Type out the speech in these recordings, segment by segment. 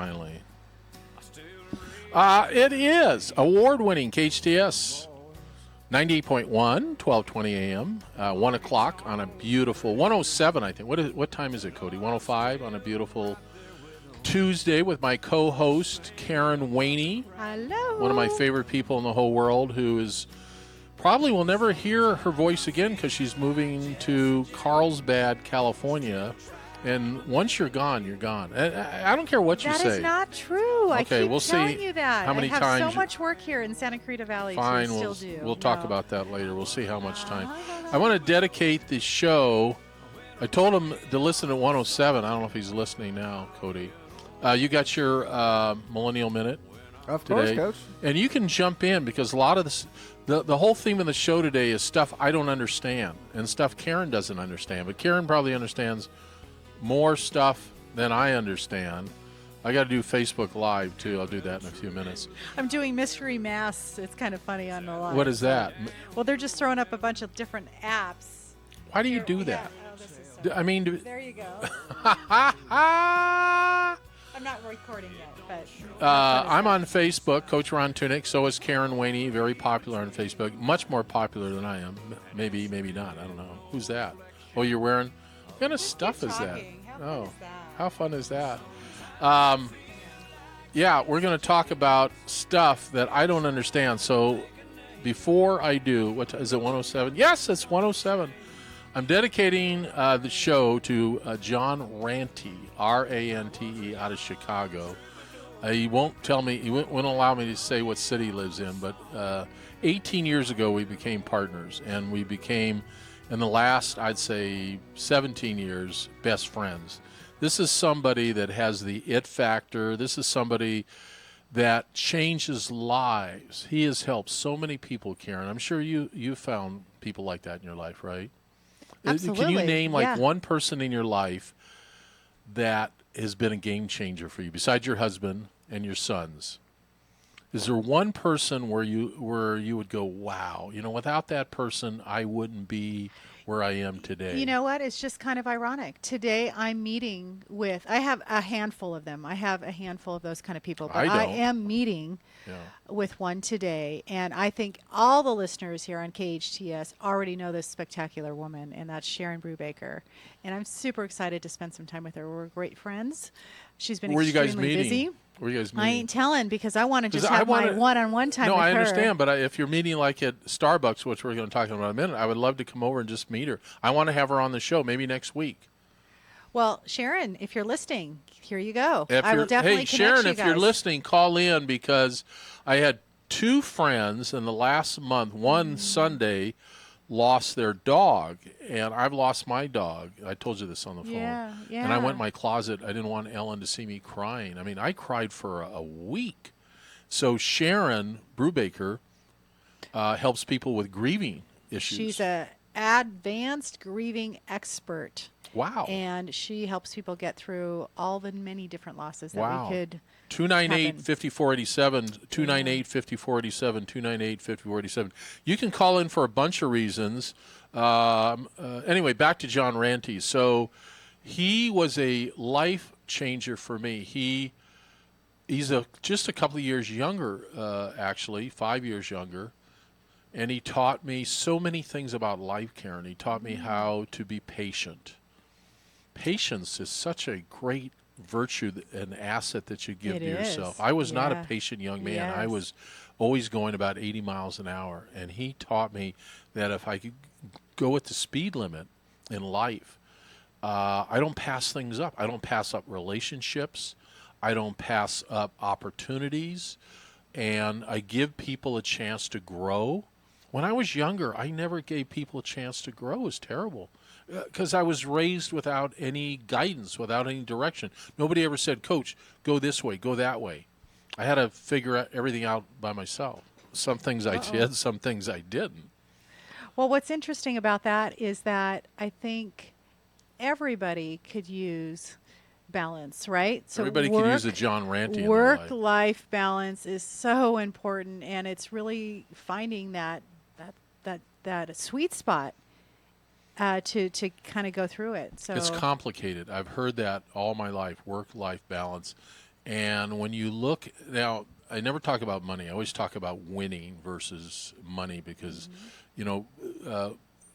Finally. It is award-winning KHTS 98.1, 12:20 a.m., 1 o'clock on a beautiful 107, I think. What time is it, Cody? 105 on a beautiful Tuesday with my co-host, Karen Wainie. Hello. One of my favorite people in the whole world, who is probably will never hear her voice again because she's moving to Carlsbad, California. And once you're gone, you're gone. I don't care what you say. That is not true. I keep we'll telling see you that. how many I have times so much work here in Santa Clarita Valley Fine, to still do. We'll talk about that later. We'll see how much time. I want to dedicate the show. I told him to listen at 107. I don't know if he's listening now, Cody. You got your Millennial Minute of today. Course, Coach. And you can jump in because a lot of this, the whole theme of the show today is stuff I don't understand and stuff Karen doesn't understand. But Karen probably understands more stuff than I understand. I got to do Facebook Live, too. I'll do that in a few minutes. I'm doing mystery masks. It's kind of funny on the live. What is that? Well, they're just throwing up a bunch of different apps. Why do you do that? Oh, this is so I mean, there you go. I'm not recording yet, but I'm on Facebook, Coach Ron Tunick. So is Karen Wainie, very popular on Facebook. Much more popular than I am. Maybe not. I don't know. Who's that? Oh, you're wearing... What kind of stuff is that? How fun is that? Yeah, we're going to talk about stuff that I don't understand. So before I do, what is it, 107? Yes, it's 107. I'm dedicating the show to John Rante, R-A-N-T-E, out of Chicago. He won't tell me, he won't allow me to say what city he lives in, but 18 years ago we became partners, and we became, in the last, I'd say, 17 years, best friends. This is somebody that has the it factor. This is somebody that changes lives. He has helped so many people, Karen. I'm sure you found people like that in your life, right? Absolutely. Can you name one person in your life that has been a game changer for you, besides your husband and your sons? Is there one person where you would go, wow, without that person, I wouldn't be where I am today? You know what? It's just kind of ironic. Today I'm meeting with, I have a handful of them. I have a handful of those kind of people. But I am meeting with one today. And I think all the listeners here on KHTS already know this spectacular woman, and that's Sharon Brubaker. And I'm super excited to spend some time with her. We're great friends. She's been extremely busy. Where are you guys meeting? I ain't telling because I want to just have my one-on-one time with her. No, I understand, but if you're meeting like at Starbucks, which we're going to talk about in a minute, I would love to come over and just meet her. I want to have her on the show maybe next week. Well, Sharon, if you're listening, here you go. I will definitely connect Sharon, you if guys. you're listening, call in because I had two friends in the last month, one Sunday, lost their dog, and I've lost my dog. I told you this on the phone. Yeah. And I went in my closet. I didn't want Ellen to see me crying. I mean, I cried for a week. So Sharon Brubaker helps people with grieving issues. She's an advanced grieving expert. Wow. And she helps people get through all the many different losses that we could 298-5487, 298-5487, 298-5487. You can call in for a bunch of reasons. Anyway, back to John Rante. So he was a life changer for me. He's just a couple of years younger, actually, 5 years younger. And he taught me so many things about life, Karen. He taught me how to be patient. Patience is such a great virtue, an asset that you give to yourself. I was not a patient young man. Yes. I was always going about 80 miles an hour, and he taught me that if I could go at the speed limit in life, I don't pass things up. I don't pass up relationships. I don't pass up opportunities, and I give people a chance to grow. When I was younger, I never gave people a chance to grow. It was terrible. Because I was raised without any guidance, without any direction. Nobody ever said, Coach, go this way, go that way. I had to figure everything out by myself. Some things I did, some things I didn't. Well, what's interesting about that is that I think everybody could use balance, right? So everybody could use a John Rante. Work-life balance is so important, and it's really finding that sweet spot. To kind of go through it. So it's complicated. I've heard that all my life, work-life balance. And when you look now, I never talk about money. I always talk about winning versus money because, you know,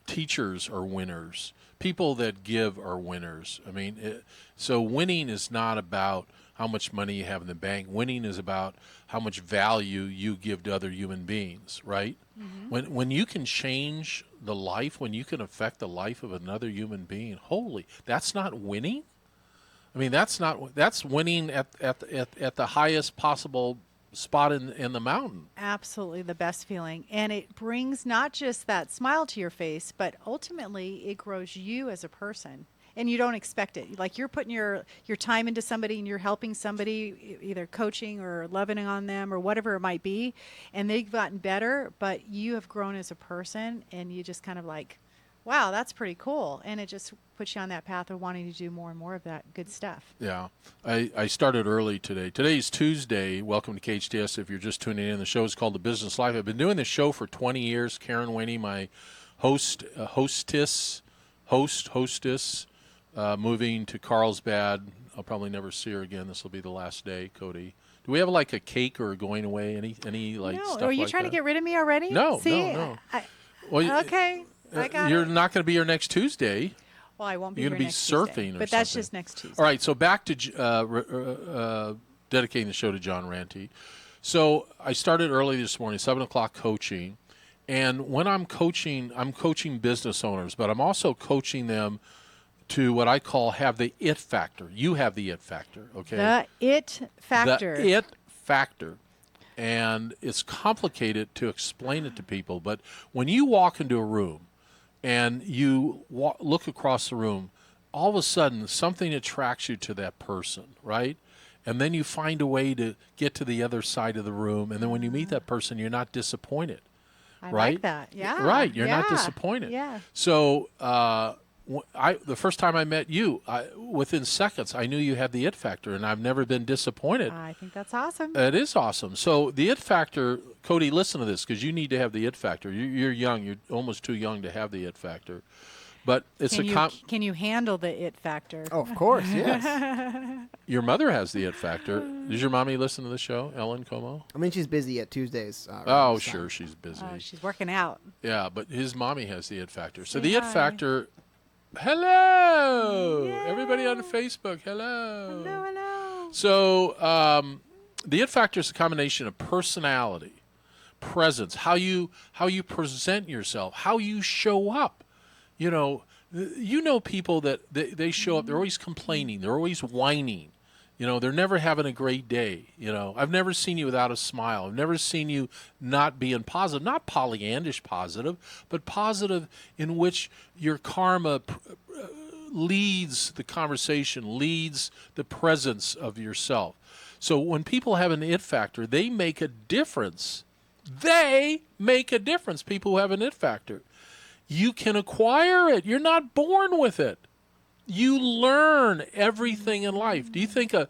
teachers are winners. People that give are winners. I mean, so winning is not about how much money you have in the bank. Winning is about how much value you give to other human beings, right? When you can change the life, when you can affect the life of another human being, holy, that's not winning? I mean, that's winning at the highest possible spot in the mountain. Absolutely the best feeling. And it brings not just that smile to your face, but ultimately it grows you as a person. And you don't expect it. Like you're putting your time into somebody and you're helping somebody, either coaching or loving on them or whatever it might be, and they've gotten better, but you have grown as a person and you just kind of like, wow, that's pretty cool. And it just puts you on that path of wanting to do more and more of that good stuff. Yeah. I started early today. Today's Tuesday. Welcome to KHTS. If you're just tuning in, the show is called The Business Life. I've been doing this show for 20 years. Karen Wainie, my hostess, moving to Carlsbad. I'll probably never see her again. This will be the last day, Cody. Do we have like a cake or going away? Any like no. stuff Are you like trying that? to get rid of me already? No, See, no. Well, okay. You're not going to be here next Tuesday. Well, I won't be You're here going to be next surfing Tuesday, or but that's something. just next Tuesday. All right, so back to dedicating the show to John Ranty. So I started early this morning, 7 o'clock coaching. And when I'm coaching business owners, but I'm also coaching them to what I call have the it factor. You have the it factor, okay? The it factor. The it factor. And it's complicated to explain it to people, but when you walk into a room and you look across the room, all of a sudden something attracts you to that person, right? And then you find a way to get to the other side of the room, and then when you meet that person, you're not disappointed, I right? like that. Yeah. Right, you're not Yeah. disappointed. Yeah. So the first time I met you, within seconds, I knew you had the it factor, and I've never been disappointed. I think that's awesome. It is awesome. So the it factor, Cody, listen to this because you need to have the it factor. You're young. You're almost too young to have the it factor. But it's Can you handle the it factor? Oh, of course, yes. Your mother has the it factor. Does your mommy listen to the show, Ellen Como? I mean, she's busy at Tuesdays. Oh, sure, she's busy. Oh, she's working out. Yeah, but his mommy has the it factor. So Say the it hi. factor. Hello, Yay. everybody on Facebook. Hello. Hello. So the it factor is a combination of personality, presence, how you present yourself, how you show up. You know people that they show up, they're always complaining, they're always whining. They're never having a great day. I've never seen you without a smile. I've never seen you not being positive, not Pollyannish positive, but positive in which your karma leads the conversation, leads the presence of yourself. So when people have an it factor, they make a difference. They make a difference, people who have an it factor. You can acquire it. You're not born with it. You learn everything in life. Do you think a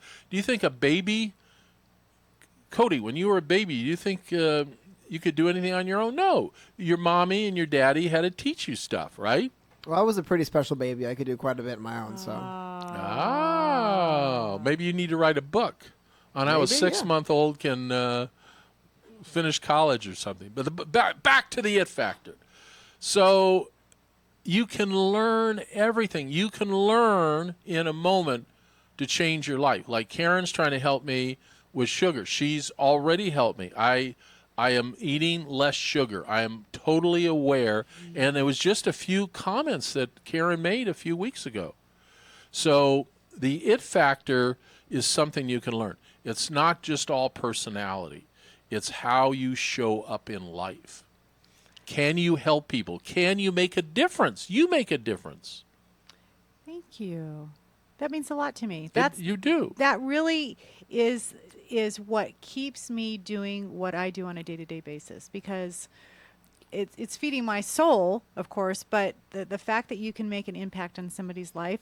baby, Cody, when you were a baby, do you think you could do anything on your own? No. Your mommy and your daddy had to teach you stuff, right? Well, I was a pretty special baby. I could do quite a bit on my own. So Maybe you need to write a book on how a 6-month-old can finish college or something. But back to the it factor. So you can learn everything. You can learn in a moment to change your life. Like Karen's trying to help me with sugar. She's already helped me. I am eating less sugar. I am totally aware. And there was just a few comments that Karen made a few weeks ago. So the it factor is something you can learn. It's not just all personality. It's how you show up in life. Can you help people? Can you make a difference? You make a difference. Thank you. That means a lot to me. You do. That really is what keeps me doing what I do on a day-to-day basis, because it's feeding my soul, of course, but the fact that you can make an impact on somebody's life,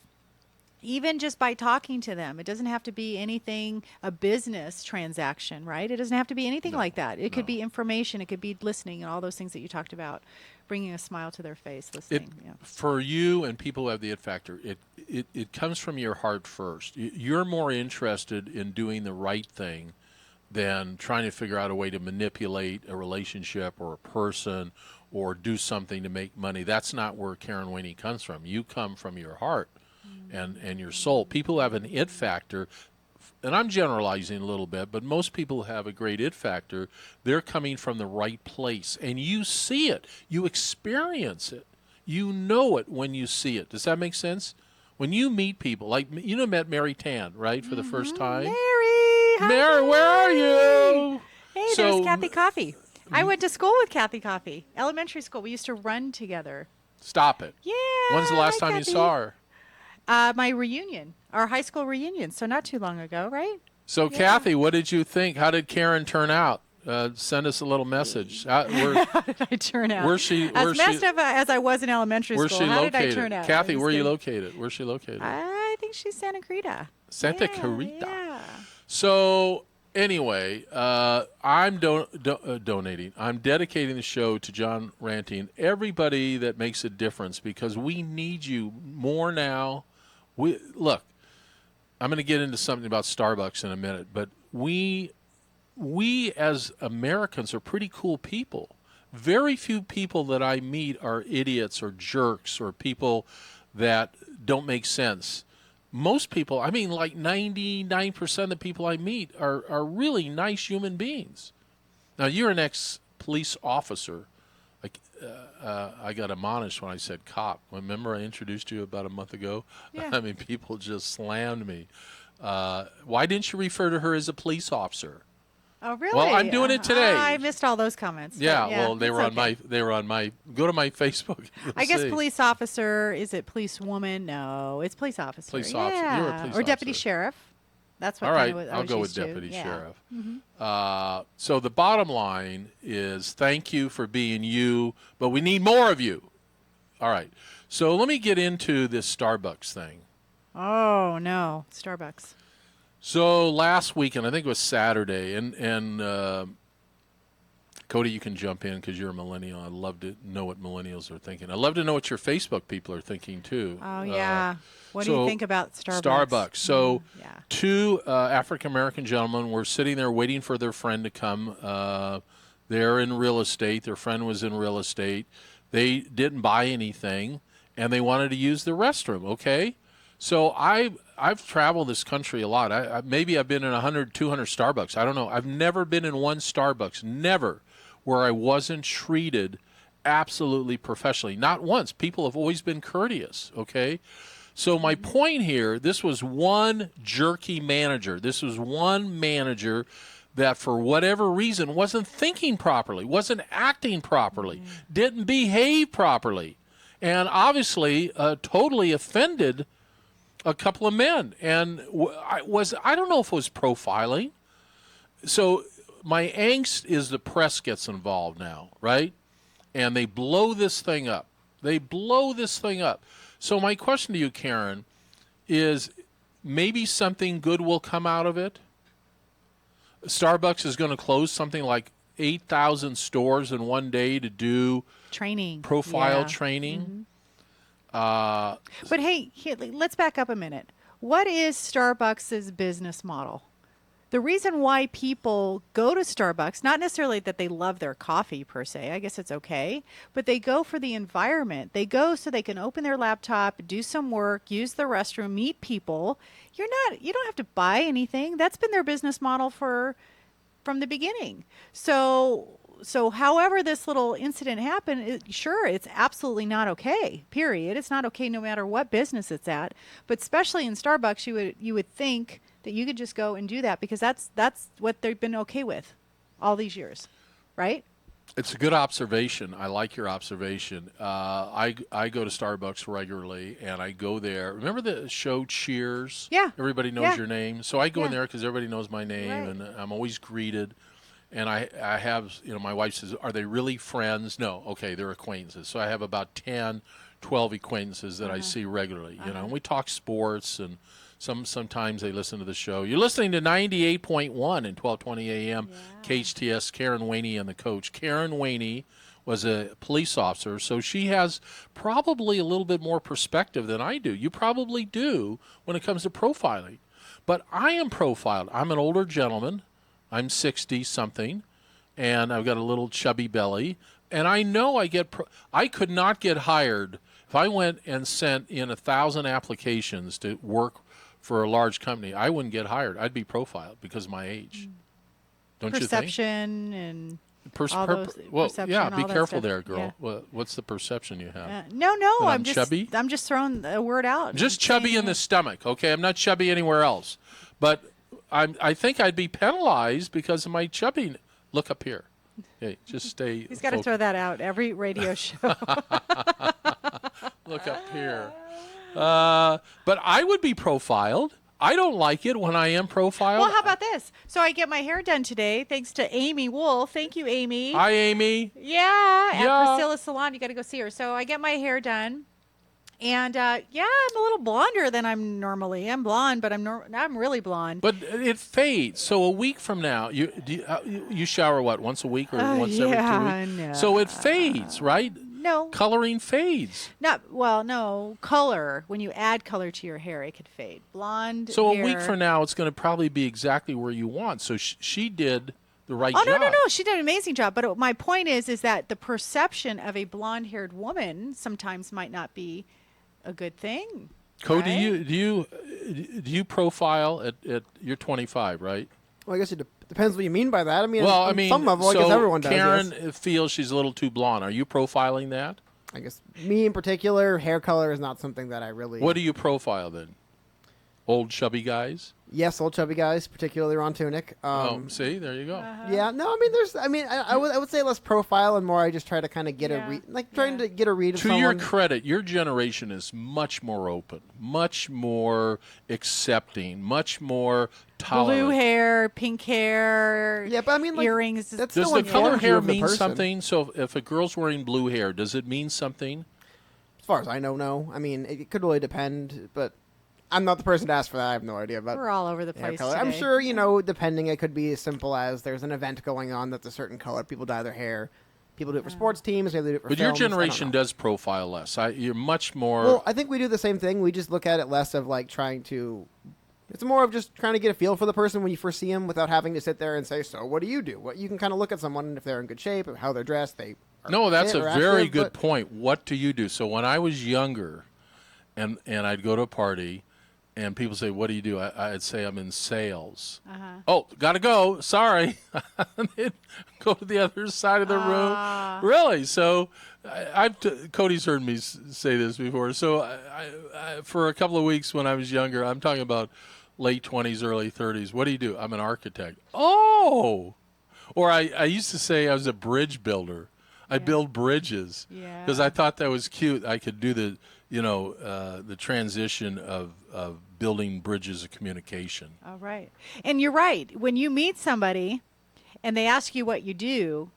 even just by talking to them. It doesn't have to be anything, a business transaction, right? It doesn't have to be anything like that. It could be information. It could be listening and all those things that you talked about. bringing a smile to their face, listening. For you and people who have the it factor, it comes from your heart first. You're more interested in doing the right thing than trying to figure out a way to manipulate a relationship or a person or do something to make money. That's not where Karen Wainie comes from. You come from your heart and your soul. People who have an it factor, and I'm generalizing a little bit, but most people who have a great it factor, they're coming from the right place. And you see it. You experience it. You know it when you see it. Does that make sense? When you meet people, like, met Mary Tan, right, for the first time? Mary! Hi, Mary, where are you? Hey, there's Kathy Coffee. I went to school with Kathy Coffee, elementary school. We used to run together. Stop it. Yeah. When's the last time Kathy. you saw her? My reunion, our high school reunion, so not too long ago, right? So, yeah. Kathy, what did you think? How did Karen turn out? Send us a little message. How did I turn out? Where's she? As messed up as I was in elementary school, how located? Did I turn out? Kathy, where are you located? Where's she located? I think she's Santa Clarita. Santa Clarita. Yeah. So, anyway, I'm donating. I'm dedicating the show to John Ranting, everybody that makes a difference, because we need you more now. Look, I'm going to get into something about Starbucks in a minute, but we as Americans are pretty cool people. Very few people that I meet are idiots or jerks or people that don't make sense. Most people, I mean, like 99% of the people I meet are really nice human beings. Now, you're an ex-police officer. I got admonished when I said cop. Remember I introduced you about a month ago? Yeah. I mean, people just slammed me. Why didn't you refer to her as a police officer? Oh, really? Well, I'm doing it today. I missed all those comments. Yeah, well, they were on my. Go to my Facebook. I guess police officer. Is it police woman? No, it's police officer. Police yeah. officer. You're a police or deputy officer. sheriff. That's what. All right, I I'll was go used with to. deputy Yeah. sheriff. Mm-hmm. So the bottom line is thank you for being you, but we need more of you. All right. So let me get into this Starbucks thing. Oh no, Starbucks. So last weekend, I think it was Saturday, and Cody, you can jump in because you're a millennial. I'd love to know what millennials are thinking. I'd love to know what your Facebook people are thinking, too. Oh, yeah. What do you think about Starbucks? Starbucks. So yeah. Two African-American gentlemen were sitting there waiting for their friend to come. They're in real estate. Their friend was in real estate. They didn't buy anything, and they wanted to use the restroom, okay? So I've traveled this country a lot. Maybe I've been in 100, 200 Starbucks. I don't know. I've never been in one Starbucks, never, where I wasn't treated absolutely professionally. Not once. People have always been courteous, okay? So my point here, this was one jerky manager. This was one manager that for whatever reason wasn't thinking properly, wasn't acting properly, didn't behave properly, and obviously totally offended a couple of men. And I don't know if it was profiling. So my angst is the press gets involved now, right? And they blow this thing up. So my question to you, Karen, is maybe something good will come out of it? Starbucks is going to close something like 8,000 stores in one day to do profile training. Mm-hmm. But hey, let's back up a minute. What is Starbucks' business model? The reason why people go to Starbucks, not necessarily that they love their coffee per se, I guess it's okay, but they go for the environment. They go so they can open their laptop, do some work, use the restroom, meet people. You don't have to buy anything. That's been their business model from the beginning. So however this little incident happened, sure, it's absolutely not okay, period. It's not okay no matter what business it's at. But especially in Starbucks, you would think that you could just go and do that because that's what they've been okay with all these years, right? It's a good observation. I like your observation. I go to Starbucks regularly, and I go there. Remember the show Cheers? Yeah. Everybody knows your name. So I go in Yeah. there because everybody knows my name, Right. and I'm always greeted. And I have, my wife says, are they really friends? No. Okay, they're acquaintances. So I have about 10, 12 acquaintances that I see regularly, and we talk sports, and sometimes they listen to the show. You're listening to 98.1 and 1220 a.m. KHTS, Karen Wainie and the coach. Karen Wainie was a police officer, so she has probably a little bit more perspective than I do. You probably do when it comes to profiling. But I am profiled. I'm an older gentleman. I'm 60-something, and I've got a little chubby belly. And I know I could not get hired if I went and sent in 1,000 applications to work for a large company. I wouldn't get hired. I'd be profiled because of my age. Don't you think? Perception and all those, well, perception, yeah, all be that careful stuff. there, girl. Yeah. What's the perception you have? No, That I'm just chubby? I'm just throwing a word out. I'm just chubby in the stomach, okay? I'm not chubby anywhere else. But I think I'd be penalized because of my chubby. Look up here. Okay, just stay. He's got to throw that out every radio show. Look up here. But I would be profiled. I don't like it when I am profiled. Well, how about this? So I get my hair done today thanks to Amy Wolf. Thank you, Amy. Hi, Amy. Yeah, at Yeah. Priscilla's Salon. You got to go see her. So I get my hair done. And yeah, I'm a little blonder than I'm normally. I'm blonde, but I'm really blonde. But it fades. So a week from now, you shower what, once a week or once every 2 weeks? No. So it fades, right? No. Coloring fades. No. Color. When you add color to your hair, it could fade. Blonde So hair. a week from now, it's going to probably be exactly where you want. So she did the right Oh, job. no. She did an amazing job. But my point is that the perception of a blonde-haired woman sometimes might not be a good thing. Cody, right? do you profile at you're 25, right? Well, I guess it depends what you mean by that. I mean, Well, on I mean, some level, so I guess everyone does. Karen Yes. feels she's a little too blonde. Are you profiling that? I guess me in particular, hair color is not something that I really. What do you profile then? Old chubby guys? Yes, old chubby guys, particularly on Tunick. See, there you go. Yeah, no, I mean, I would say less profile and more. I just try to kind of get Yeah. a read, trying to get a read of To someone. your credit, your generation is much more open, much more accepting, much more tolerant. Blue hair, pink hair. Yeah, but I mean, like, earrings. that's Does still the color informs you hair of the mean person. something? So if a girl's wearing blue hair, does it mean something? As far as I know, no. I mean, it could really depend, but I'm not the person to ask for that. I have no idea about We're all over the hair place color. today. I'm sure, depending, it could be as simple as there's an event going on that's a certain color. People dye their hair. People do it for sports teams. Maybe they do it for But your films. I don't generation know. does profile less. You're much more. Well, I think we do the same thing. We just look at it less of trying to. It's more of just trying to get a feel for the person when you first see them without having to sit there and say, "So, what do you do?" What you can kind of look at someone and if they're in good shape, or how they're dressed. No, that's a fit or very active, good but- point. What do you do? So when I was younger, and I'd go to a party, and people say, "What do you do?" I'd say, "I'm in sales." Oh, gotta go. Sorry, They'd go to the other side of the room. Really? So, Cody's heard me say this before. So, I for a couple of weeks when I was younger, I'm talking about late 20s, early 30s. What do you do? I'm an architect. Oh, or I used to say I was a bridge builder. I build bridges because I thought that was cute. I could do the transition of building bridges of communication. All right. And you're right. When you meet somebody and they ask you what you do,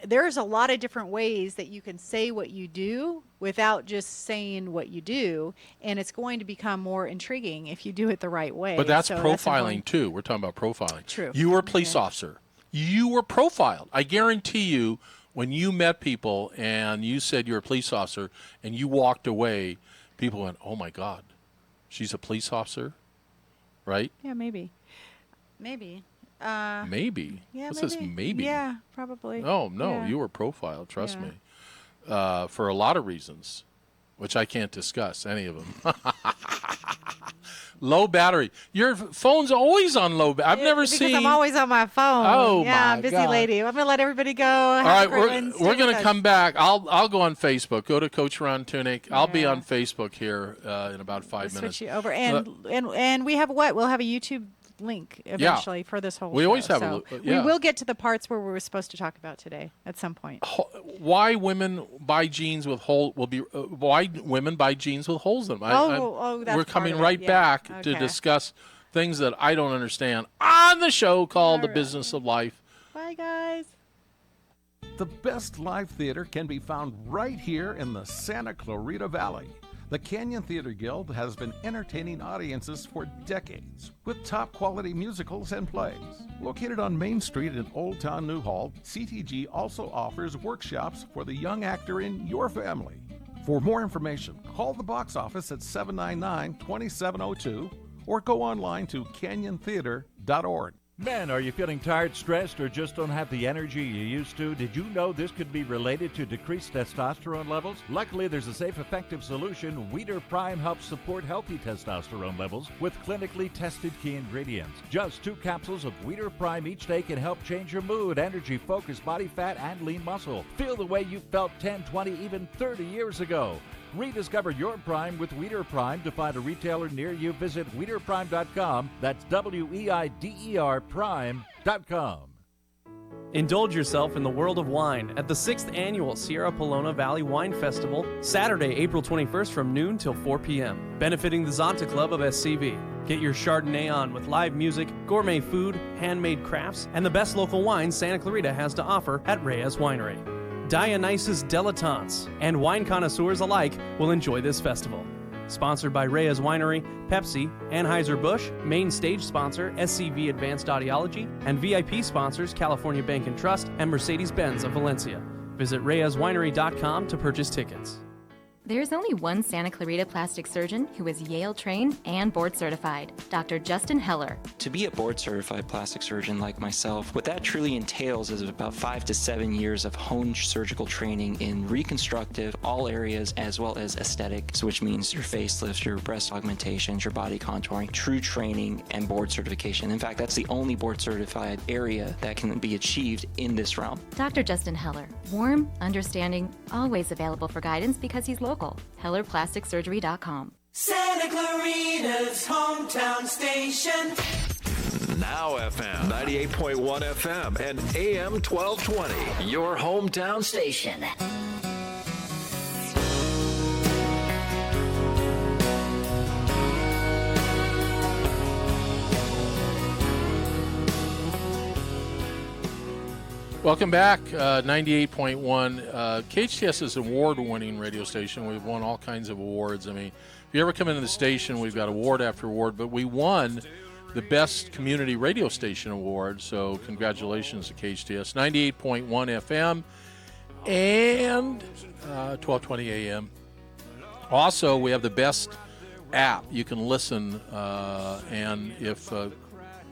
there's a lot of different ways that you can say what you do without just saying what you do, and it's going to become more intriguing if you do it the right way. But that's So profiling important. too. We're talking about profiling. True. You were a police officer. You were profiled. I guarantee you, when you met people and you said you're a police officer and you walked away, people went, "Oh my God, she's a police officer," right? Yeah, maybe. Maybe. Maybe. Yeah, What's maybe. this maybe? Yeah, probably. Oh, no, Yeah. you were profiled, trust Yeah. me, for a lot of reasons, which I can't discuss, any of them. Low battery. Your phone's always on low battery. I've never because seen. I'm always on my phone. Oh, yeah, my I'm a busy God. lady. I'm gonna let everybody go. All right, we're going to come back. I'll go on Facebook. Go to Coach Ron Tunick. I'll be Yeah. on Facebook here in about 5 minutes. Switch you over, and we have what? We'll have a YouTube link eventually for this whole. We show. always have so yeah. We will get to the parts where we were supposed to talk about today at some point. Why women buy jeans with holes why women buy jeans with holes in them. That's we're part coming of it. right Yeah. back to Okay. discuss things that I don't understand on the show called All The right. Business of Life. Bye, guys. The best live theater can be found right here in the Santa Clarita Valley. The Canyon Theater Guild has been entertaining audiences for decades with top-quality musicals and plays. Located on Main Street in Old Town Newhall, CTG also offers workshops for the young actor in your family. For more information, call the box office at 799-2702 or go online to canyontheater.org. Men, are you feeling tired, stressed, or just don't have the energy you used to? Did you know this could be related to decreased testosterone levels? Luckily, there's a safe, effective solution. Weeder Prime helps support healthy testosterone levels with clinically tested key ingredients. Just 2 capsules of Weeder Prime each day can help change your mood, energy, focus, body fat, and lean muscle. Feel the way you felt 10, 20, even 30 years ago. Rediscover your Prime with Weeder Prime. To find a retailer near you, visit WeederPrime.com. That's WEIDER Prime.com. Indulge yourself in the world of wine at the 6th Annual Sierra Pelona Valley Wine Festival, Saturday, April 21st from noon till 4 p.m., benefiting the Zonta Club of SCV. Get your Chardonnay on with live music, gourmet food, handmade crafts, and the best local wines Santa Clarita has to offer at Reyes Winery. Dionysus dilettantes and wine connoisseurs alike will enjoy this festival. Sponsored by Reyes Winery, Pepsi, Anheuser-Busch, main stage sponsor SCV Advanced Audiology, and VIP sponsors California Bank and Trust and Mercedes-Benz of Valencia. Visit ReyesWinery.com to purchase tickets. There's only one Santa Clarita plastic surgeon who is Yale trained and board certified, Dr. Justin Heller. To be a board certified plastic surgeon like myself, what that truly entails is about 5 to 7 years of honed surgical training in reconstructive, all areas, as well as aesthetic, so which means your facelifts, your breast augmentations, your body contouring, true training, and board certification. In fact, that's the only board certified area that can be achieved in this realm. Dr. Justin Heller, warm, understanding, always available for guidance because he's local. HellerPlasticSurgery.com. Santa Clarita's hometown station. Now FM 98.1 FM and AM 1220. Your hometown station. Welcome back, 98.1. KHTS is an award-winning radio station. We've won all kinds of awards. I mean, if you ever come into the station, we've got award after award, but we won the Best Community Radio Station Award, so congratulations to KHTS. 98.1 FM and 1220 AM. Also, we have the best app. You can listen, and if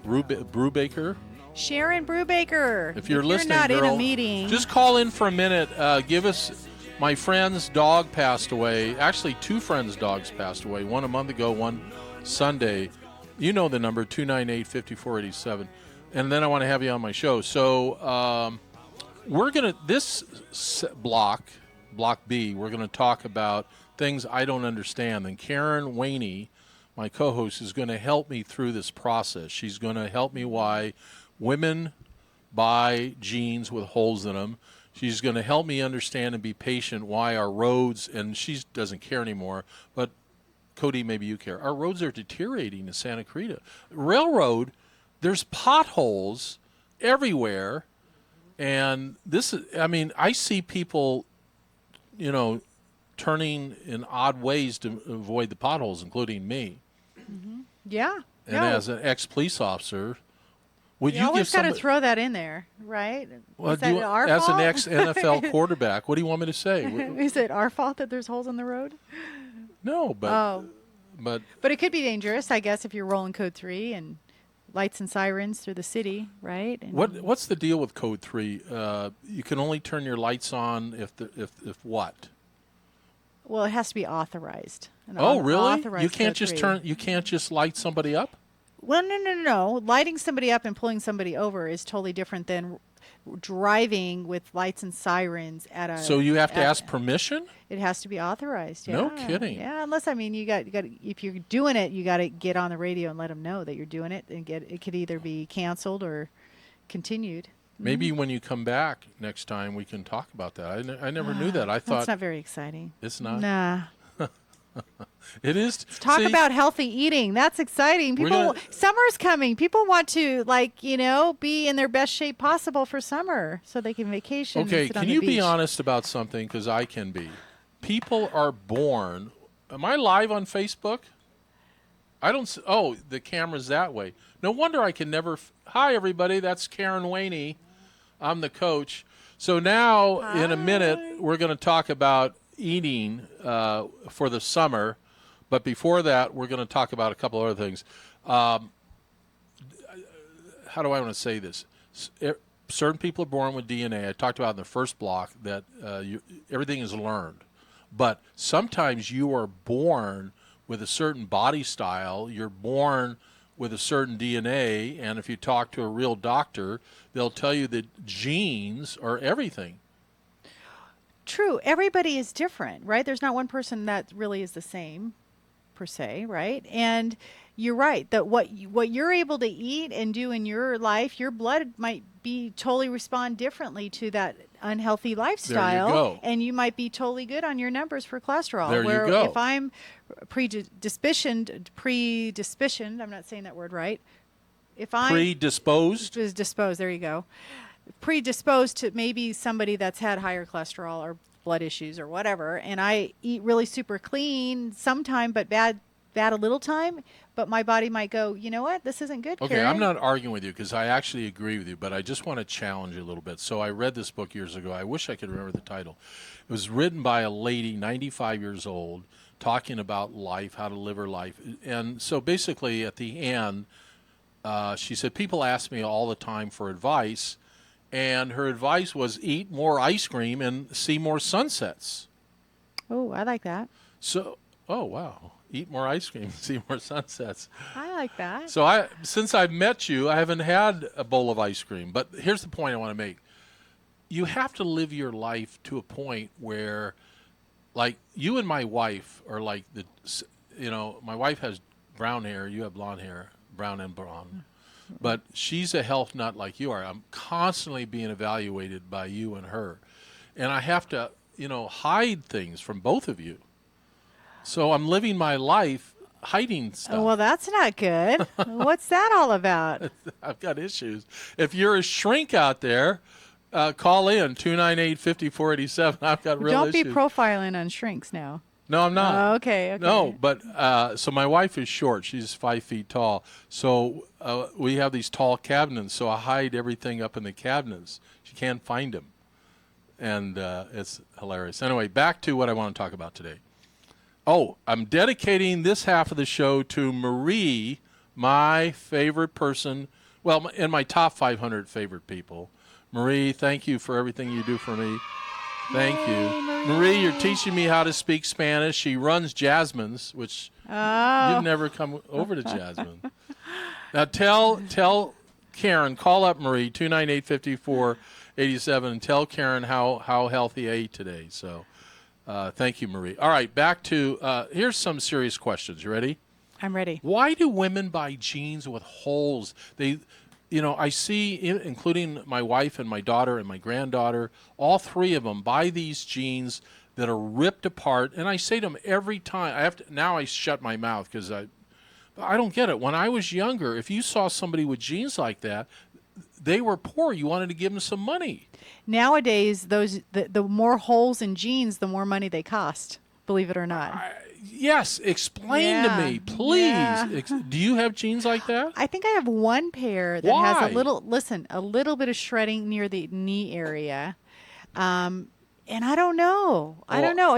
Brubaker... Sharon Brubaker. If you're listening, not girl, in a meeting, just call in for a minute. Give us. My friend's dog passed away. Actually, 2 friends' dogs passed away. One a month ago, one Sunday. You know the number, 298-5487. And then I want to have you on my show. So we're gonna this block B. We're gonna talk about things I don't understand. And Karen Wainie, my co-host, is going to help me through this process. She's going to help me why women buy jeans with holes in them. She's going to help me understand and be patient why our roads, and she doesn't care anymore, but Cody, maybe you care. Our roads are deteriorating in Santa Clarita. Railroad, there's potholes everywhere, and this is, I mean, I see people, you know, turning in odd ways to avoid the potholes, including me. Mm-hmm. Yeah. And as an ex-police officer, would you always give somebody... got to throw that in there, right? Well, is that our as fault? an ex-NFL quarterback, what do you want me to say? Is it our fault that there's holes in the road? No, but it could be dangerous, I guess, if you're rolling Code 3 and lights and sirens through the city, right? And what's the deal with Code 3? You can only turn your lights on if what? Well, it has to be authorized. Oh, really? You can't Code just 3. You can't just light somebody up? Well, no. Lighting somebody up and pulling somebody over is totally different than driving with lights and sirens at a. So you have to ask permission? It has to be authorized. Yeah. No kidding. Yeah, unless you got if you're doing it, you got to get on the radio and let them know that you're doing it, and it could either be canceled or continued. Maybe when you come back next time, we can talk about that. I never knew that. I thought that's not very exciting. It's not. Nah. It is. Let's talk about healthy eating. That's exciting. Summer's coming. People want to, be in their best shape possible for summer so they can vacation. Okay, and sit can on the you beach. be honest about something? Because I can be. People are born Am I live on Facebook? I don't. Oh, the camera's that way. No wonder I can never. Hi, everybody. That's Karen Wainie. I'm the coach. So now, in a minute, we're going to talk about eating for the summer. But before that, we're going to talk about a couple other things. How do I want to say this? Certain people are born with DNA. I talked about in the first block that everything is learned. But sometimes you are born with a certain body style. You're born with a certain DNA. And if you talk to a real doctor, they'll tell you that genes are everything. True. Everybody is different, right? There's not one person that really is the same, per se, right? And you're right that what you're able to eat and do in your life, your blood might be totally respond differently to that unhealthy lifestyle. There you go. And you might be totally good on your numbers for cholesterol. There where you go. If I'm predispositioned, I'm not saying that word right. If I'm Predisposed? disposed, there you go. Predisposed to maybe somebody that's had higher cholesterol or blood issues or whatever, and I eat really super clean sometime, but bad a little time, but my body might go, you know what, this isn't good, Okay, Karen. I'm not arguing with you because I actually agree with you, but I just want to challenge you a little bit. So I read this book years ago. I wish I could remember the title. It was written by a lady, 95 years old, talking about life, how to live her life. And so basically at the end, she said, people ask me all the time for advice, and her advice was eat more ice cream and see more sunsets. Oh, I like that. So, oh, wow. Eat more ice cream, see more sunsets. I like that. So since I've met you, I haven't had a bowl of ice cream. But here's the point I want to make. You have to live your life to a point where, like, you and my wife are like my wife has brown hair, you have blonde hair, brown and blonde. But she's a health nut like you are. I'm constantly being evaluated by you and her. And I have to, hide things from both of you. So I'm living my life hiding stuff. Oh, well, that's not good. What's that all about? I've got issues. If you're a shrink out there, call in 298-5487. I've got real issues. Don't be profiling on shrinks now. No, I'm not. Oh, okay. No, but so my wife is short. She's 5 feet tall. So we have these tall cabinets. So I hide everything up in the cabinets. She can't find them. And it's hilarious. Anyway, back to what I want to talk about today. Oh, I'm dedicating this half of the show to Marie, my favorite person. Well, in my top 500 favorite people. Marie, thank you for everything you do for me. Thank you. Marie, you're teaching me how to speak Spanish. She runs Jasmine's, which you've never come over to Jasmine. Now tell Karen, call up Marie, 298-5487, and tell Karen how healthy I ate today. So thank you, Marie. All right, back to, here's some serious questions. You ready? I'm ready. Why do women buy jeans with holes? I see, including my wife and my daughter and my granddaughter, all three of them buy these jeans that are ripped apart. And I say to them every time, now I shut my mouth because I don't get it. When I was younger, if you saw somebody with jeans like that, they were poor. You wanted to give them some money. Nowadays, the more holes in jeans, the more money they cost, believe it or not. Yes, explain to me, please. Yeah. Do you have jeans like that? I think I have one pair that Why? has a little bit of shredding near the knee area. And I don't know. I don't know.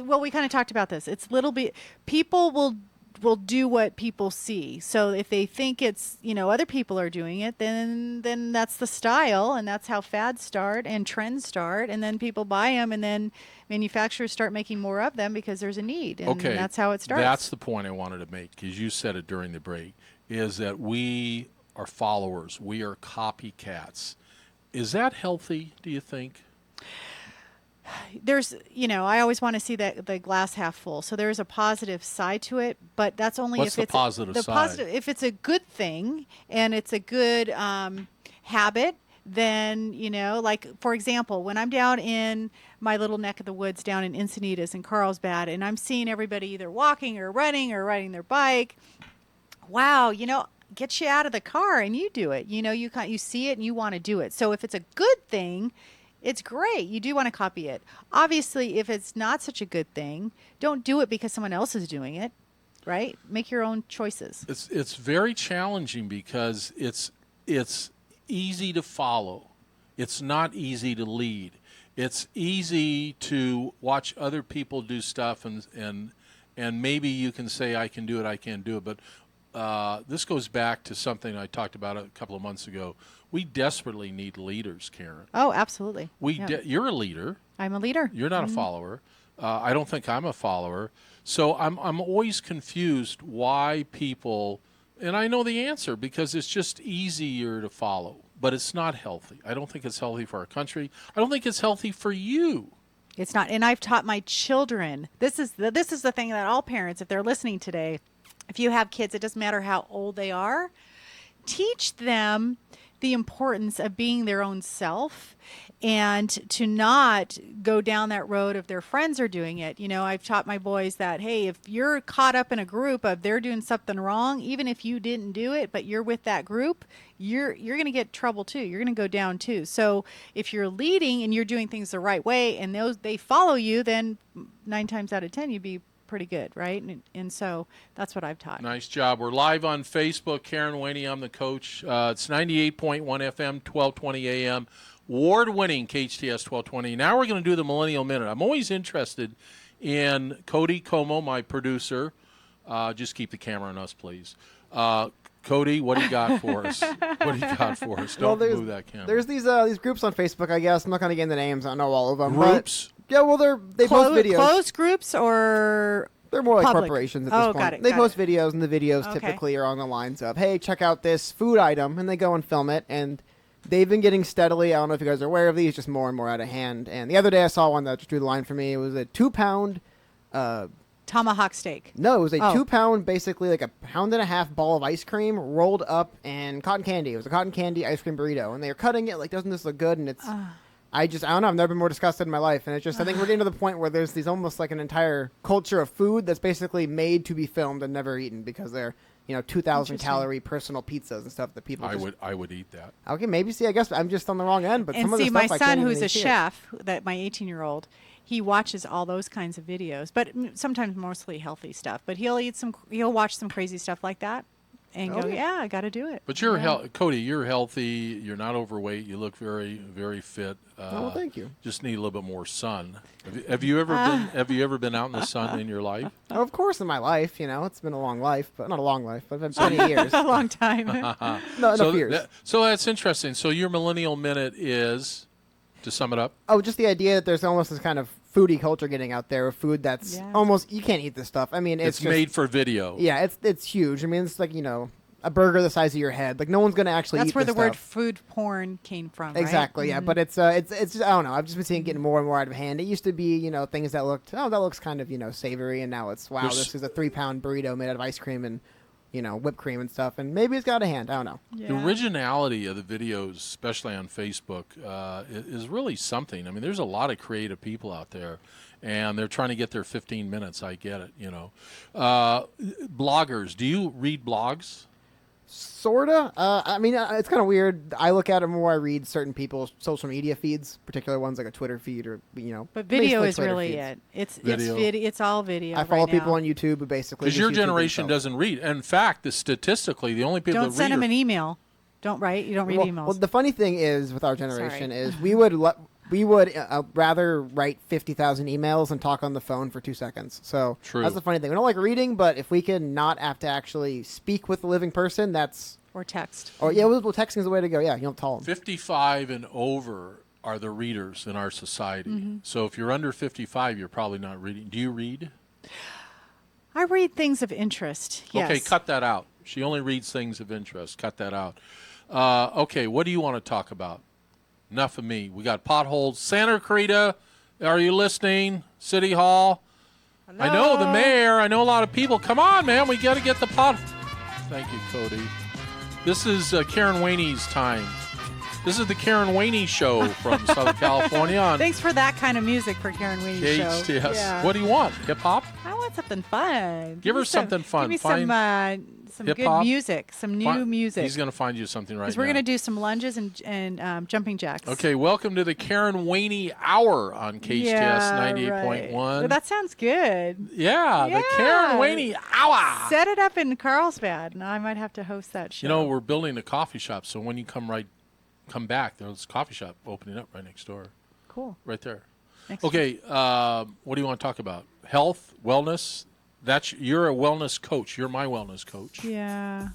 Well, we kind of talked about this. It's little bit, people will do what people see. So if they think it's, other people are doing it, then that's the style, and that's how fads start and trends start, and then people buy them, and then manufacturers start making more of them because there's a need, and that's how it starts. That's the point I wanted to make, because you said it during the break, is that we are followers. We are copycats. Is that healthy, do you think? There's, I always want to see the glass half full. So there's a positive side to it, but that's only What's if the it's positive side? if it's a good thing and it's a good habit. Then, like, for example, when I'm down in my little neck of the woods down in Encinitas and Carlsbad, and I'm seeing everybody either walking or riding their bike, wow, get you out of the car and you do it. You see it and you want to do it. So if it's a good thing, It's great. You do want to copy it. Obviously, if it's not such a good thing, don't do it because someone else is doing it, right? Make your own choices. It's very challenging because it's easy to follow. It's not easy to lead. It's easy to watch other people do stuff and maybe you can say, I can do it, I can't do it. But this goes back to something I talked about a couple of months ago. We desperately need leaders, Karen. Oh, absolutely. You're a leader. I'm a leader. You're not a follower. I don't think I'm a follower. So I'm always confused why people, and I know the answer because it's just easier to follow, but it's not healthy. I don't think it's healthy for our country. I don't think it's healthy for you. It's not. And I've taught my children. This is the thing that all parents, if they're listening today, if you have kids, it doesn't matter how old they are, teach them the importance of being their own self and to not go down that road if their friends are doing it. You know, I've taught my boys that, hey, if you're caught up in a group of they're doing something wrong, even if you didn't do it, but you're with that group, you're going to get trouble too. You're going to go down too. So if you're leading and you're doing things the right way and they follow you, then 9 times out of 10 you'd be pretty good, right? And so that's what I've taught. Nice job. We're live on Facebook. Karen Wainie, I'm the coach. It's 98.1 FM, 1220 AM. Award-winning KHTS 1220. Now we're going to do the Millennial Minute. I'm always interested in Cody Como, my producer. Just keep the camera on us, please. Cody, what do you got for us? Don't move that camera. There's these groups on Facebook, I guess. I'm not going to get into names. I don't know all of them. Groups? Yeah, well, they post videos. Closed groups or they're more like public? Corporations at this point. Got it. They post videos, and the videos typically are on the lines of, hey, check out this food item, and they go and film it, and they've been getting steadily, I don't know if you guys are aware of these, just more and more out of hand. And the other day I saw one that just drew the line for me. It was a 2-pound... tomahawk steak. No, it was a 2-pound, basically like a 1.5-pound ball of ice cream rolled up in cotton candy. It was a cotton candy ice cream burrito, and they were cutting it like, doesn't this look good? And it's... I don't know. I've never been more disgusted in my life. And it's just, I think we're getting to the point where there's these almost like an entire culture of food that's basically made to be filmed and never eaten because they're, 2,000 calorie personal pizzas and stuff that people I would eat that. Okay, maybe. See, I guess I'm just on the wrong end. But and some of see, the my stuff son, who's a chef, that my 18-year-old, he watches all those kinds of videos, but sometimes mostly healthy stuff. But he'll watch some crazy stuff like that. And go, I got to do it. But you're Cody. You're healthy. You're not overweight. You look very, very fit. Well, thank you. Just need a little bit more sun. Have you ever been out in the sun in your life? Oh, of course, in my life. It's been a long life, but not a long life, but it's been 20 years. A long time. No years. So that's interesting. So your Millennial Minute is, to sum it up. Oh, just the idea that there's almost this kind of foodie culture getting out there of food that's almost, you can't eat this stuff. I mean, it's just made for video. Yeah, it's huge. I mean, it's like, a burger the size of your head. Like, no one's going to actually eat this stuff. That's where the word food porn came from, right? Exactly, yeah. But it's just, I don't know. I've just been seeing it getting more and more out of hand. It used to be, things that looked, that looks kind of, savory. And now it's, wow, this is a 3-pound burrito made out of ice cream and, whipped cream and stuff. And maybe it's got a hand. I don't know. Yeah. The originality of the videos, especially on Facebook, is really something. I mean, there's a lot of creative people out there. And they're trying to get their 15 minutes. I get it, Bloggers. Do you read blogs? Sorta. I mean, it's kind of weird. I look at it more. I read certain people's social media feeds, particular ones like a Twitter feed or, But video is Twitter really feeds. it. It's all video. I follow people on YouTube who basically... Because your generation doesn't read. In fact, statistically, the only people Don't send them an email. Don't write. You don't read emails. Well, the funny thing is with our generation is we would rather write 50,000 emails and talk on the phone for 2 seconds. So that's the funny thing. We don't like reading, but if we can not have to actually speak with the living person, that's... Or text. Or texting is the way to go. Yeah, you don't tell them. 55 and over are the readers in our society. Mm-hmm. So if you're under 55, you're probably not reading. Do you read? I read things of interest, yes. Okay, cut that out. She only reads things of interest. Cut that out. Okay, what do you want to talk about? Enough of me. We got potholes. Santa Clarita, are you listening? City Hall. Hello? I know the mayor. I know a lot of people. Come on, man. We got to get the pot. Thank you, Cody. This is Karen Wainie's time. This is the Karen Wainie Show from Southern California on Thanks for that kind of music for Karen Wainie Show. KHTS. Yeah. What do you want? Hip-hop? I want something fun. Give her something fun. Give me some good hip-hop. music, some new music. He's going to find you something right now. Because we're going to do some lunges and jumping jacks. Okay, welcome to the Karen Wainie Hour on KHTS 98.1. Well, that sounds good. Yeah, the Karen Wainie Hour. Set it up in Carlsbad, and I might have to host that show. You know, we're building a coffee shop, so when you come back, there's a coffee shop opening up right next door. Cool. Right there. Next okay, what do you want to talk about? Health, wellness? You're a wellness coach. You're my wellness coach. Yeah.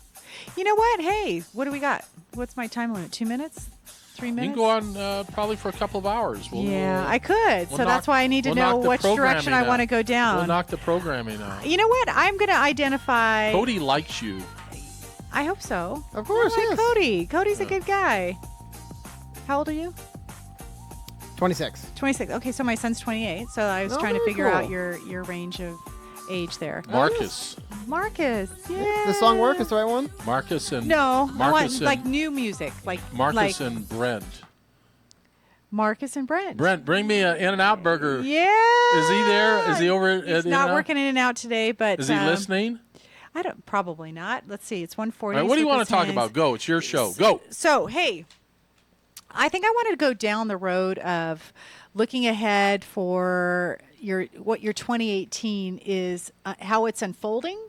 You know what? Hey, what do we got? What's my time limit? 2 minutes? 3 minutes? You can go on probably for a couple of hours. I could. So that's why I need to know which direction I want to go down. We'll knock the programming out. You know what? I'm going to identify. Cody likes you. I hope so. Of course, I like Cody. Cody's a good guy. How old are you? 26. 26. Okay, so my son's 28. So I was trying to figure out your range of age there. Marcus. Marcus, yeah. The song Work is the right one? Marcus and No, I want and, like new music. Marcus and Brent. Marcus and Brent. Brent, bring me an In-N-Out burger. Yeah. Is he there? Is he over at He's not working In-N-Out today, but is he listening? Probably not. Let's see. It's 1:40. Right, what do you want to talk about? Go. It's your show. Go. So, hey, I think I wanted to go down the road of looking ahead for what your 2018 is, how it's unfolding,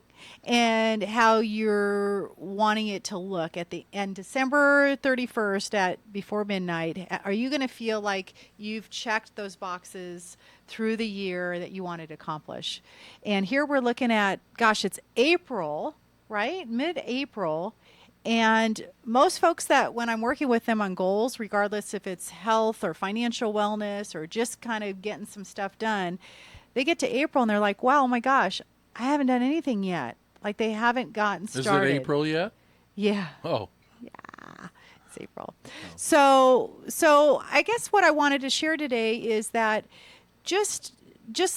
and how you're wanting it to look at the end. December 31st before midnight, are you going to feel like you've checked those boxes through the year that you wanted to accomplish? And here we're looking at, gosh, it's April, right? Mid-April. And most folks that when I'm working with them on goals, regardless if it's health or financial wellness or just kind of getting some stuff done, they get to April and they're like, wow, oh my gosh, I haven't done anything yet. Like they haven't gotten started. Is it April yet? Yeah. Oh. Yeah, it's April. Oh. So I guess what I wanted to share today is that just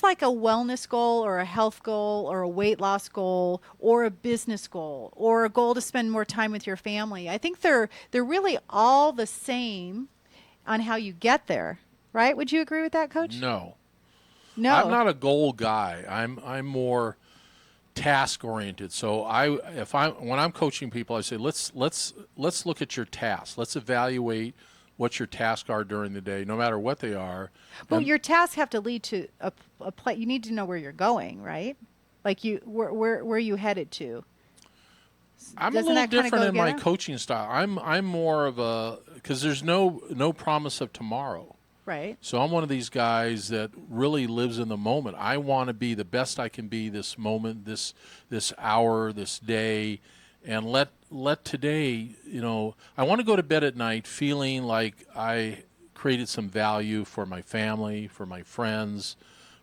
like a wellness goal or a health goal or a weight loss goal or a business goal or a goal to spend more time with your family, I think they're really all the same on how you get there, right? Would you agree with that, Coach? No. I'm not a goal guy. I'm more task oriented. So when I'm coaching people, I say let's look at your tasks. Let's evaluate what your tasks are during the day, no matter what they are. Well, your tasks have to lead to a place. You need to know where you're going, right? Like where you headed to. I'm a little different in my coaching style. I'm more of because there's no promise of tomorrow. Right. So I'm one of these guys that really lives in the moment. I want to be the best I can be this moment, this hour, this day, and let today, I want to go to bed at night feeling like I created some value for my family, for my friends,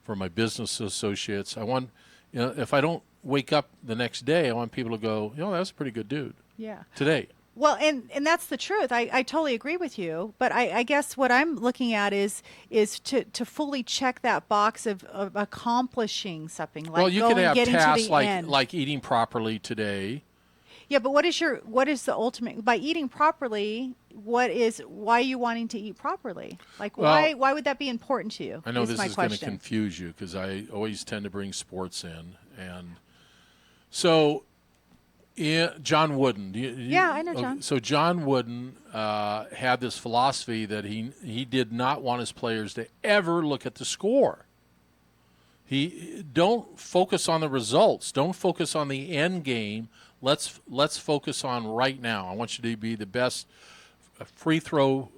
for my business associates. I want, if I don't wake up the next day, I want people to go, that was a pretty good dude. Yeah. Today. Well, and that's the truth. I totally agree with you. But I guess what I'm looking at is to fully check that box of accomplishing something. Like you could have tasks like like eating properly today. Yeah, but what is the ultimate by eating properly? Why are you wanting to eat properly? Like why would that be important to you? I know this is going to confuse you because I always tend to bring sports in, and so. John Wooden. Yeah, I know John. So John Wooden had this philosophy that he did not want his players to ever look at the score. He don't focus on the results. Don't focus on the end game. Let's focus on right now. I want you to be the best free throw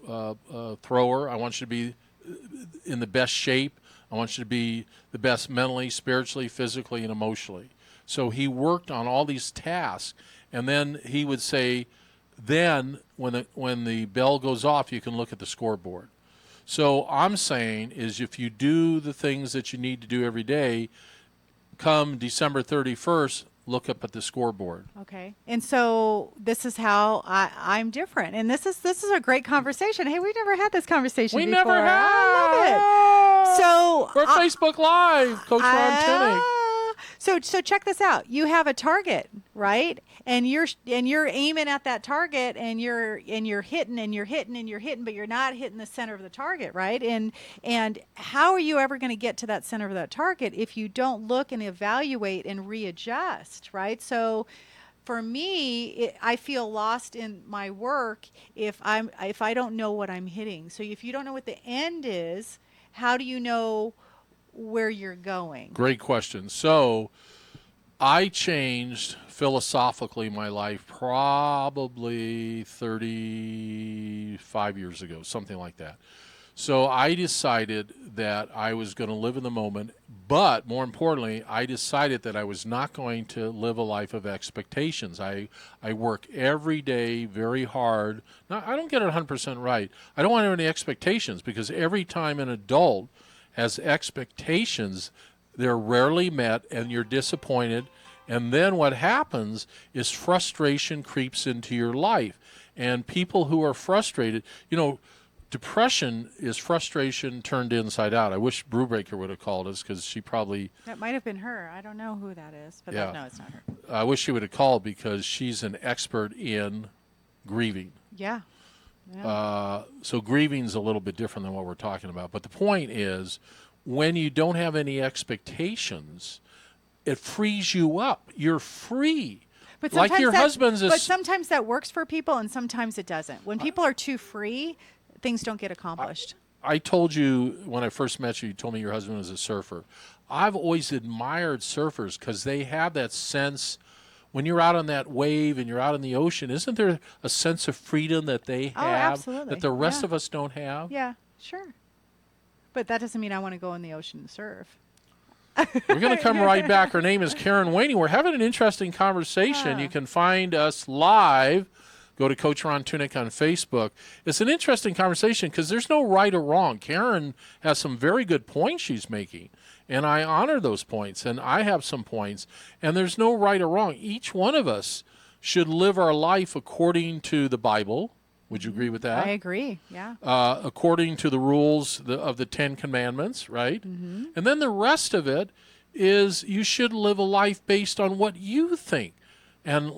thrower. I want you to be in the best shape. I want you to be the best mentally, spiritually, physically, and emotionally. So he worked on all these tasks, and then he would say, then when the bell goes off, you can look at the scoreboard. So I'm saying is if you do the things that you need to do every day, come December 31st, look up at the scoreboard. Okay. And so this is how I'm different. And this is a great conversation. Hey, we've never had this conversation before. Never have. I love it. So we're Facebook Live, Coach Ron Tunick. So check this out. You have a target, right? And you're aiming at that target, and you're hitting, but you're not hitting the center of the target, right? And how are you ever going to get to that center of that target if you don't look and evaluate and readjust, right? So for me, I feel lost in my work if I don't know what I'm hitting. So if you don't know what the end is, how do you know where you're going? Great question. So I changed philosophically my life probably 35 years ago, something like that. So I decided that I was going to live in the moment, but more importantly, I decided that I was not going to live a life of expectations. I work every day very hard. Now, I don't get it 100% right. I don't want to have any expectations, because every time an adult has expectations, they're rarely met and you're disappointed. And then what happens is frustration creeps into your life. And people who are frustrated, depression is frustration turned inside out. I wish Brubaker would have called us, because she probably... That might have been her. I don't know who that is, but no, it's not her. I wish she would have called, because she's an expert in grieving. Yeah. So grieving's a little bit different than what we're talking about. But the point is, when you don't have any expectations, it frees you up. You're free. But like your husband's but sometimes that works for people, and sometimes it doesn't. When people are too free, things don't get accomplished. I told you when I first met you, you told me your husband was a surfer. I've always admired surfers, because they have that sense, when you're out on that wave and you're out in the ocean, isn't there a sense of freedom that they have that the rest of us don't have? Yeah, sure. But that doesn't mean I want to go in the ocean and surf. We're going to come right back. Her name is Karen Wainie. We're having an interesting conversation. You can find us live. Go to Coach Ron Tunick on Facebook. It's an interesting conversation, because there's no right or wrong. Karen has some very good points she's making, and I honor those points, and I have some points, and there's no right or wrong. Each one of us should live our life according to the Bible. Would you agree with that? I agree, yeah. According to the rules of the 10 Commandments, right? Mm-hmm. And then the rest of it is you should live a life based on what you think. And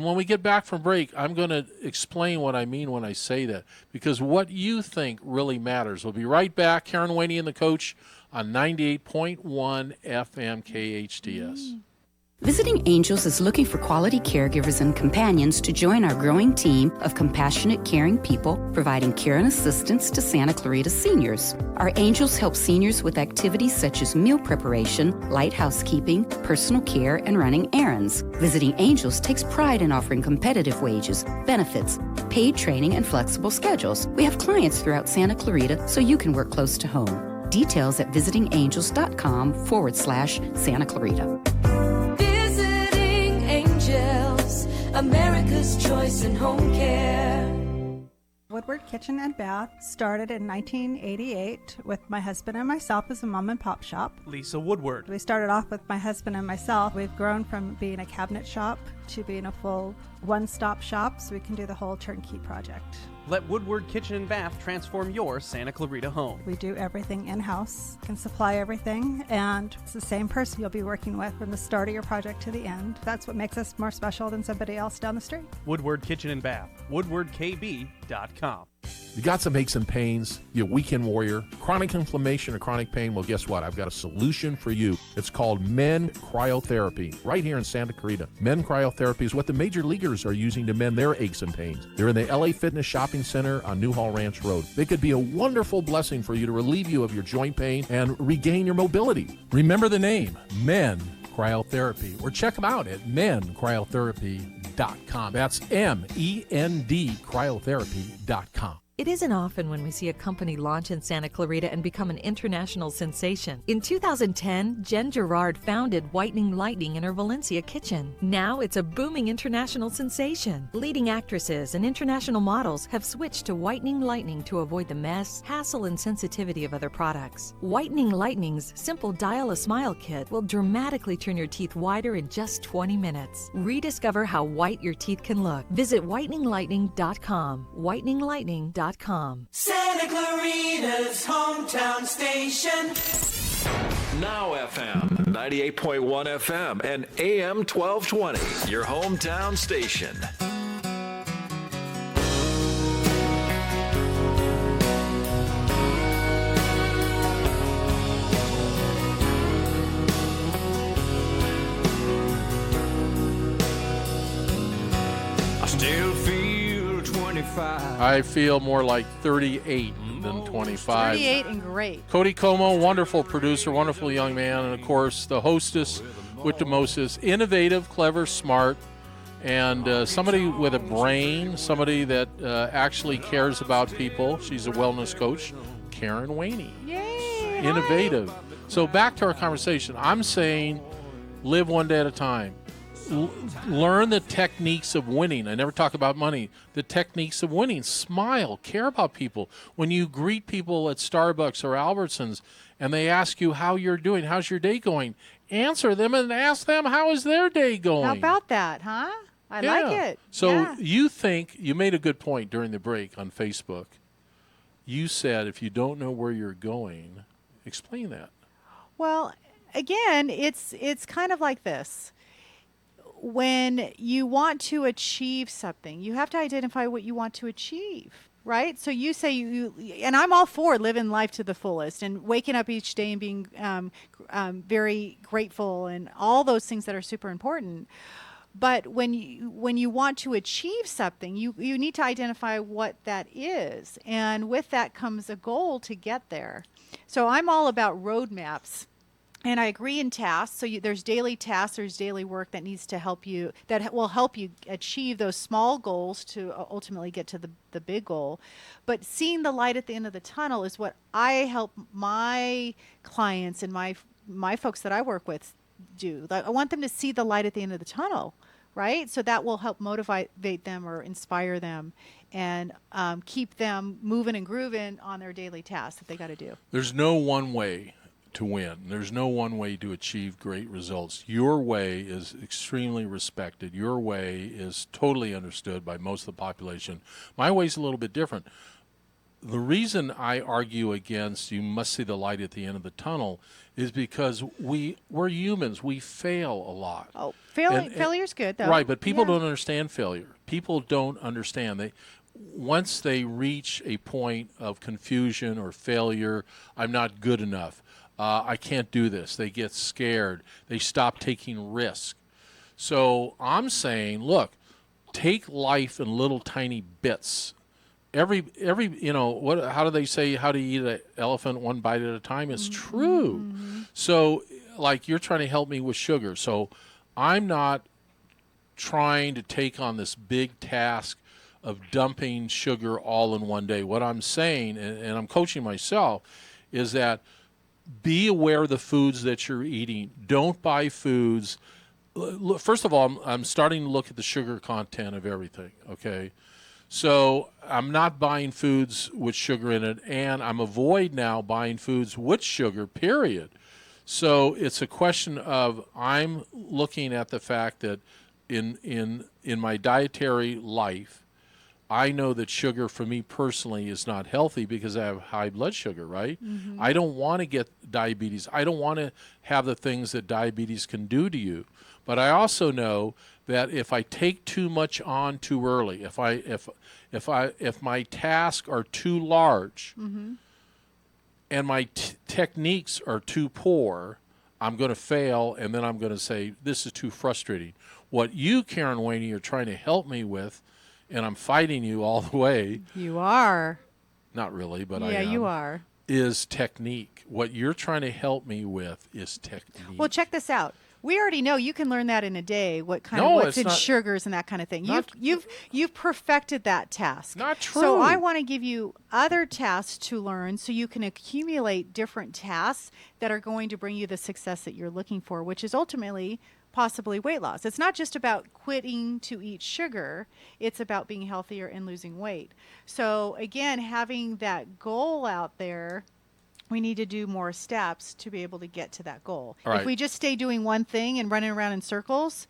when we get back from break, I'm going to explain what I mean when I say that, because what you think really matters. We'll be right back. Karen Wainie and the Coach on 98.1 FM KHTS. Visiting Angels is looking for quality caregivers and companions to join our growing team of compassionate, caring people providing care and assistance to Santa Clarita seniors. Our Angels help seniors with activities such as meal preparation, light housekeeping, personal care, and running errands. Visiting Angels takes pride in offering competitive wages, benefits, paid training, and flexible schedules. We have clients throughout Santa Clarita, so you can work close to home. Details at visitingangels.com/Santa Clarita. America's choice in home care. Woodward Kitchen and Bath started in 1988 with my husband and myself as a mom and pop shop. Lisa Woodward. We started off with my husband and myself. We've grown from being a cabinet shop to being a full one-stop shop, so we can do the whole turnkey project. Let Woodward Kitchen and Bath transform your Santa Clarita home. We do everything in-house, can supply everything, and it's the same person you'll be working with from the start of your project to the end. That's what makes us more special than somebody else down the street. Woodward Kitchen and Bath, woodwardkb.com. You got some aches and pains, you weekend warrior, chronic inflammation or chronic pain? Well, guess what? I've got a solution for you. It's called Men Cryotherapy, right here in Santa Clarita. Men Cryotherapy is what the major leaguers are using to mend their aches and pains. They're in the LA Fitness Shopping Center on Newhall Ranch Road. They could be a wonderful blessing for you to relieve you of your joint pain and regain your mobility. Remember the name, Men Cryotherapy, or check them out at mencryotherapy.com. That's MEND cryotherapy.com. It isn't often when we see a company launch in Santa Clarita and become an international sensation. In 2010, Jen Gerard founded Whitening Lightning in her Valencia kitchen. Now it's a booming international sensation. Leading actresses and international models have switched to Whitening Lightning to avoid the mess, hassle, and sensitivity of other products. Whitening Lightning's simple Dial a Smile kit will dramatically turn your teeth whiter in just 20 minutes. Rediscover how white your teeth can look. Visit whiteninglightning.com. whiteninglightning.com. Santa Clarita's hometown station. Now FM, 98.1 FM, and AM 1220. Your hometown station. Still feel 25. I feel more like 38 than 25. 38 and great. Cody Como, wonderful producer, wonderful young man, and of course the hostess with the mostest, innovative, clever, smart, and somebody with a brain, somebody that actually cares about people. She's a wellness coach, Karen Wainie. Yay! Innovative. Hi. So back to our conversation. I'm saying live one day at a time. Learn the techniques of winning. I never talk about money. The techniques of winning. Smile. Care about people. When you greet people at Starbucks or Albertsons and they ask you how you're doing, how's your day going, answer them and ask them how is their day going. How about that, huh? I like it. So you think, you made a good point during the break on Facebook. You said if you don't know where you're going, explain that. Well, again, it's kind of like this. When you want to achieve something, you have to identify what you want to achieve, right? So you say and I'm all for living life to the fullest and waking up each day and being very grateful and all those things that are super important. But when you want to achieve something, you need to identify what that is. And with that comes a goal to get there. So I'm all about roadmaps. And I agree in tasks. So there's daily tasks, there's daily work that needs to help you, that will help you achieve those small goals to ultimately get to the big goal. But seeing the light at the end of the tunnel is what I help my clients and my folks that I work with do. I want them to see the light at the end of the tunnel, right? So that will help motivate them or inspire them and keep them moving and grooving on their daily tasks that they got to do. There's no one way to win. There's no one way to achieve great results. Your way is extremely respected. Your way is totally understood by most of the population. My way is a little bit different. The reason I argue against you must see the light at the end of the tunnel is because we're humans. We fail a lot. Oh, failure's good, though. Right, but people don't understand failure. People don't understand. Once they reach a point of confusion or failure, I'm not good enough. I can't do this. They get scared. They stop taking risks. So I'm saying, look, take life in little tiny bits. Every how do they say, how to eat an elephant one bite at a time? It's true. Mm-hmm. So like you're trying to help me with sugar. So I'm not trying to take on this big task of dumping sugar all in one day. What I'm saying, and I'm coaching myself, is that be aware of the foods that you're eating. Don't buy foods. First of all, I'm starting to look at the sugar content of everything, okay? So I'm not buying foods with sugar in it, and I'm avoid now buying foods with sugar, period. So it's a question of I'm looking at the fact that in my dietary life, I know that sugar for me personally is not healthy because I have high blood sugar, right? Mm-hmm. I don't want to get diabetes. I don't want to have the things that diabetes can do to you. But I also know that if I take too much on too early, if my tasks are too large mm-hmm. and my techniques are too poor, I'm going to fail, and then I'm going to say, this is too frustrating. What you, Karen Wainie, are trying to help me with, and I'm fighting you all the way. You are. Not really, but I am. Yeah, you are. Is technique. What you're trying to help me with is technique. Well, check this out. We already know you can learn that in a day. What's in sugars and that kind of thing. You've perfected that task. Not true. So I want to give you other tasks to learn, so you can accumulate different tasks that are going to bring you the success that you're looking for, which is ultimately possibly weight loss. It's not just about quitting to eat sugar. It's about being healthier and losing weight. So again, having that goal out there, we need to do more steps to be able to get to that goal. Right. If we just stay doing one thing and running around in circles,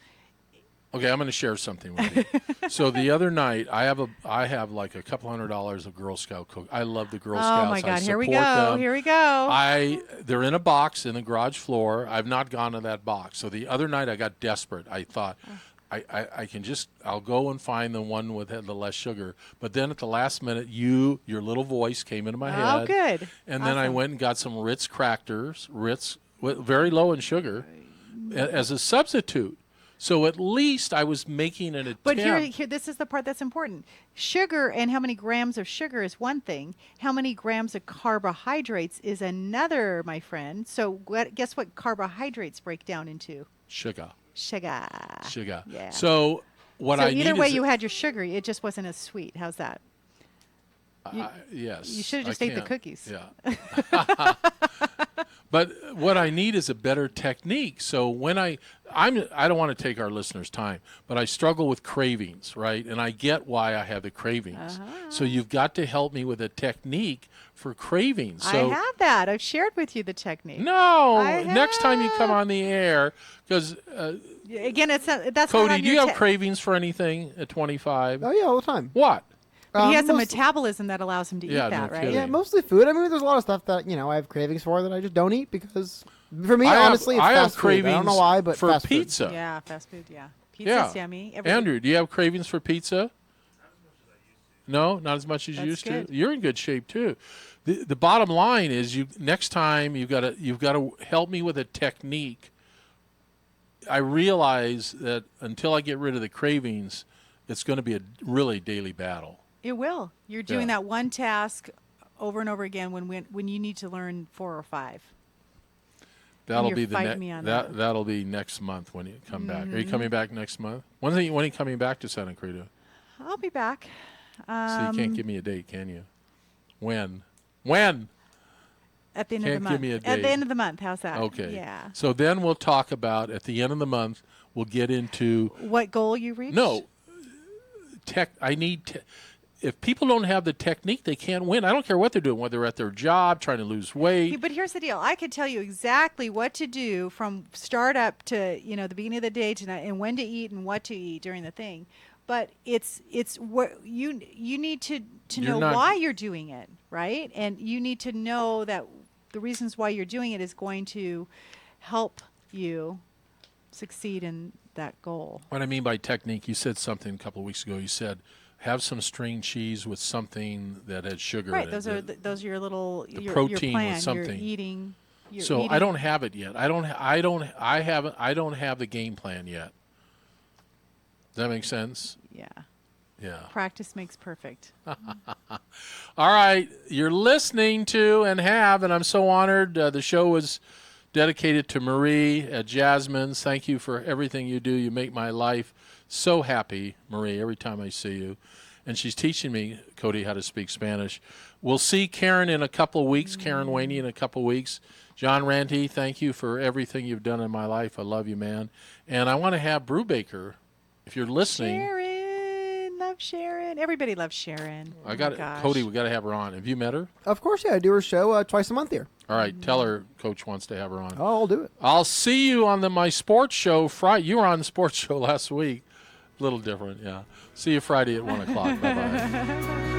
Okay, I'm going to share something with you. So the other night, I have like a couple $100 of Girl Scout cook. I love the Girl Scouts. Oh my God! Here we go. Them. Here we go. They're in a box in the garage floor. I've not gone to that box. So the other night, I got desperate. I thought, I'll go and find the one with the less sugar. But then at the last minute, your little voice came into my head. Oh, good. And then I went and got some Ritz crackers, very low in sugar, as a substitute. So at least I was making an attempt. But here, this is the part that's important. Sugar and how many grams of sugar is one thing. How many grams of carbohydrates is another, my friend. So guess what carbohydrates break down into? Sugar. Yeah. So either way, you had your sugar. It just wasn't as sweet. How's that? Yes. You should have just ate the cookies. Yeah. But what I need is a better technique. So when I don't want to take our listeners' time, but I struggle with cravings, right? And I get why I have the cravings. So you've got to help me with a technique for cravings. So I have that. I've shared with you the technique. No, next time you come on the air, because again, that's Cody. not on Do you have cravings for anything at 25? Oh yeah, all the time. What? But he has a metabolism that allows him to eat that, no right? kidding. Yeah, mostly food. I mean, there's a lot of stuff that I have cravings for that I just don't eat because, for me, honestly, it's fast food. I don't know why, but for fast pizza. Food. Yeah, fast food. Yeah, pizza's yummy. Andrew, do you have cravings for pizza? No, not as much as you used good. to. You're in good shape too. The bottom line is, next time you've got to help me with a technique. I realize that until I get rid of the cravings, it's going to be a really daily battle. It will. You're doing that one task over and over again when you need to learn 4 or 5. That'll be that'll be next month when you come back. Are you coming back next month? When are you coming back to Santa Clarita? I'll be back. So you can't give me a date, can you? When? At the end of the month. Give me a date. At the end of the month. How's that? Okay. Yeah. So then we'll talk about, at the end of the month, we'll get into what goal you reached. No. If people don't have the technique, they can't win. I don't care what they're doing, whether they're at their job, trying to lose weight. But here's the deal. I could tell you exactly what to do from start up to, the beginning of the day tonight, and when to eat and what to eat during the thing. But it's what you need to know why you're doing it, right? And you need to know that the reasons why you're doing it is going to help you succeed in that goal. What I mean by technique, you said something a couple of weeks ago. You said, have some string cheese with something that has sugar in it. Right, those are your little your protein plan. with something. You're eating. I don't have it yet. I don't have the game plan yet. Does that make sense? Yeah. Practice makes perfect. All right, you're listening to and I'm so honored. The show was dedicated to Marie at Jasmine's. Thank you for everything you do. You make my life so happy, Marie, every time I see you. And she's teaching me, Cody, how to speak Spanish. We'll see Karen in a couple of weeks, Karen Wainie in a couple of weeks. John Ranty, thank you for everything you've done in my life. I love you, man. And I want to have Brubaker, if you're listening. Sharon, love Sharon. Everybody loves Sharon. Cody, we got to have her on. Have you met her? Of course, yeah. I do her show twice a month here. All right, tell her Coach wants to have her on. Oh, I'll do it. I'll see you on my sports show Friday. You were on the sports show last week. A little different, yeah. See you Friday at 1 o'clock. Bye-bye.